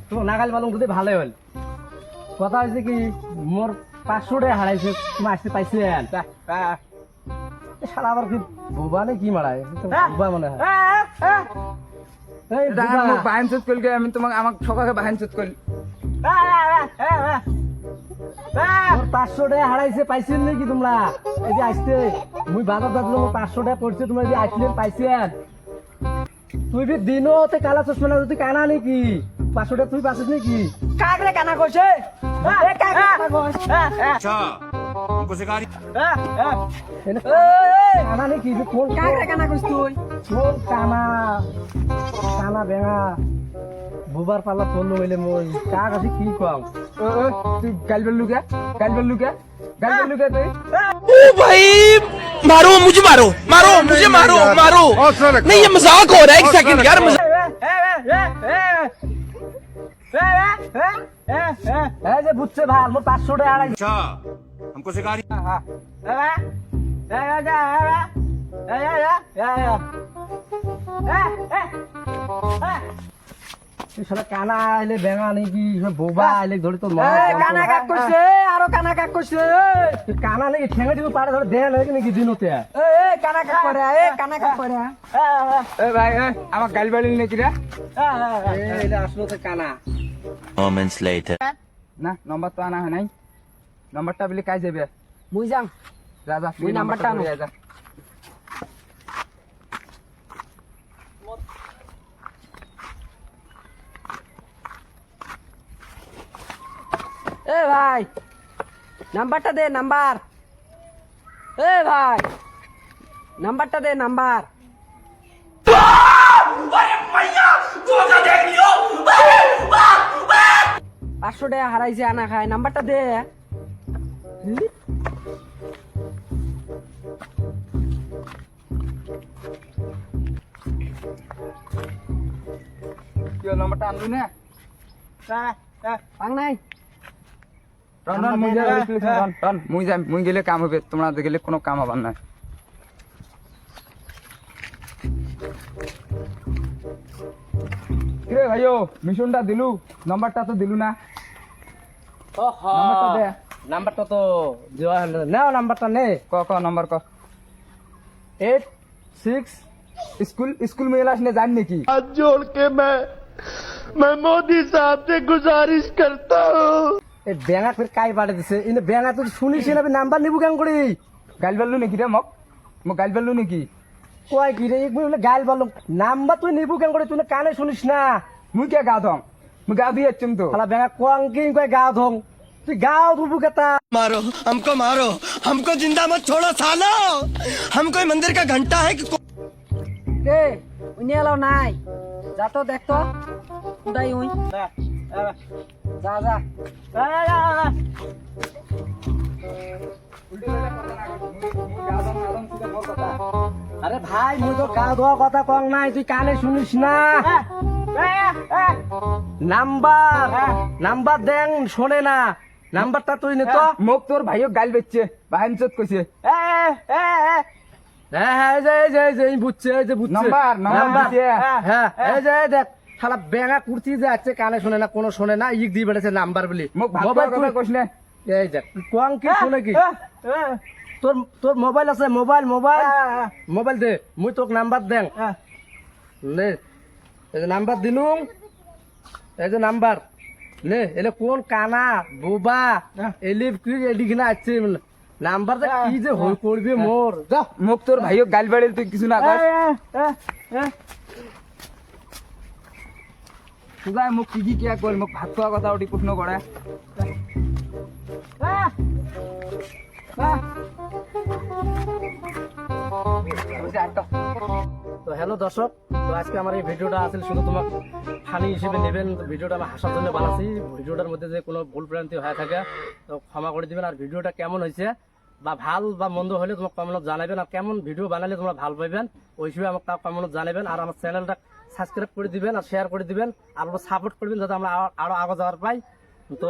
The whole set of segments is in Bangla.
তোমার নাগাল পালং যদি ভালো হল কথা হয়েছে কি মোর 500 টাকা হারাইছে তুমি আসতে পাইছেন সারা আবার কি বোবা নে কি মারায় বোবা মনে হয় বাহান চুত করলি আমি তোমাক আমাক সকালে বাহান চুত করলি মোর 500 টাকা হারাইছে পাইছেন নাকি তোমরা এই যে আসতে মুই বাজার যাচ্ছিল মোর 500 টাকা পড়ছে তোমরা যে আসলেন পাইছেন তুই বি দিনতে কালা চশমা না যদি কানা নাকি 500 টাকা তুই পাচ্ছিস নাকি কাকরে কানা কইছে এ কাকরে কানা কইছে अच्छा हमको सिखा रही কানা নাকি কোন কাকরে কানা কইছ তুই কোন কানা কানা বেঙা বুবার পাল্লা পড়লো হইলে মই কাক আছে কি কম তুই গাল বললু কে গাল বললু কে গাল বললু কে তুই ओ भाई मारो मुझे मारो मारो मुझे मारो मारो नहीं ये मजाक हो रहा है एक सेकंड यार मजाक এই যে বুঝছে ভাই মোর 500 টাকা হারাইছে अच्छा हमको सिखा रही সারা কানা আইলে বেঙা নাকি বোবা আইলে ধরে তো কানা কাক কইছে আরো কানা কাক কইছে কানা নাকি ঠেঙে দিব পারে ধরে দেয় নাকি দিনতে এ কানা কাক করে এ কানা কাক করে এ ভাই আমাক গাল বলিল নাকি রে এটা আসলে তো কানা moments later না নম্বর তো আনা হয় নাই নম্বরটা বলি কাজ যাবে মুই যাম যা যা ওই নাম্বারটা আনো। যা এ ভাই নাম্বারটা দে নাম্বার এ ভাই নাম্বারটা দে নাম্বার পাঁচশো টাকা হারাইছে আনা খায় নাম্বারটা দে কি নম্বরটা আনলু না পাং নাই রন রন মুই যাই রন রন মুই যাই মুই গেলে কাম হবে তোমরা গেলে কোনো কাম হবার না কিরে ভাইও মিশনটা দিলু নম্বরটা তো দিলু না নাম্বারটা দে নাম্বারটা তো দেওয়া হলো নাও নাম্বারটা নে ক ক নম্বর ক 86 স্কুল স্কুল में इलाज ने जान की हाथ जोड़ के मैं मोदी साहब से गुजारिश करता हूँ এই বেঙা ফের কাই পাড়ে দিছে ইনে বেঙা তুই শুনিস না নাম্বার নিবু কেন করি গাল বললু নাকি রে মক মক গাল বললু নাকি কয় কি রে বলে গাল বললো নাম্বার তুই নিবু কেন করি তুই না কানে শুনিস না মুই কে গা দং মুই গা দিয়ে চুম তো শালা বেঙা কোয়াং কিং কয় গাও ধং তুই গাও ধুবু কেতা मारो हमको जिंदा मत छोड़ो सालो हम कोई मंदिर का घंटा है कि এ উনি এলাও নাই যা তো দেখ তো উদাই উই যা যা আরে ভাই মুই তো গাও ধোয়া কথা কং নাই তুই কানে শুনিস না নাম্বার নাম্বার দেন শোনে না নাম্বারটা তুই নে তো মোক তোর ভাইও গাল বেচছে বাহান চত কইছে হ্যাঁ হ্যাঁ এই বুঝছে এই যে বুঝছে নাম্বার দিছে হ্যাঁ এই যে দেখ শালা বেঙা কুর্তি যে আছে কানে শুনে না কোনো শুনে না ইক দিয়ে বেড়েছে নাম্বার বলি মোক ভাত মোবাইল কথা কইছ না এই দেখ কোয়াং কি শুনে কি তোর তোর মোবাইল আছে মোবাইল মোবাইল মোবাইল দে মুই তোক নাম্বার দেন নে এই যে নাম্বার দিলুম এই যে নাম্বার নে এলে কোন কানা বোবা এলিপ কি এদিকে না আছে নাম্বার কি যে হই করবে মোর যা মোক তোর ভাইও গাল বাড়িল তুই কিছু না কর সুগায় মোক কি কি কল মোক ভাত খাওয়া কথা ওটি প্রশ্ন করে তো হ্যালো দর্শক তো আজকে আমার এই ভিডিওটা আসলে শুধু তোমার ফানি হিসেবে নেবেন ভিডিওটা আমি হাসার জন্য বানাচ্ছি ভিডিওটার মধ্যে যে কোনো ভুল ভ্রান্তি হয়ে থাকে তো ক্ষমা করে দিবেন আর ভিডিওটা কেমন হয়েছে বা ভাল বা মন্দ হলে তোমার কমেন্ট জানাবেন আর কেমন ভিডিও বানালে তোমরা ভাল পাইবেন ওই হিসেবে আমাকে তাও কমেন্ট জানাবেন আর আমার চ্যানেলটা সাবস্ক্রাইব করে দিবেন আর শেয়ার করে দিবেন আর সাপোর্ট করবেন যাতে আমরা আরো আগে যাওয়ার পাই তো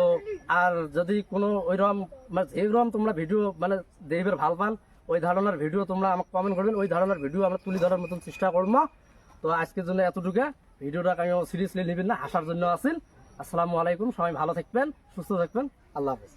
আর যদি কোনো ওইরকম মানে যেরকম তোমরা ভিডিও মানে দেখবে ভাল পান ওই ধরনের ভিডিও তোমরা আমাকে কমেন্ট করবেন ওই ধরনের ভিডিও আমরা তুলে ধরার মতন চেষ্টা করবো তো আজকের জন্য এতটুকু ভিডিওটা কেউ সিরিয়াসলি নেবেন না, হাসার জন্য আসিল। আসসালামু আলাইকুম, সবাই ভালো থাকবেন, সুস্থ থাকবেন, আল্লাহ হাফেজ।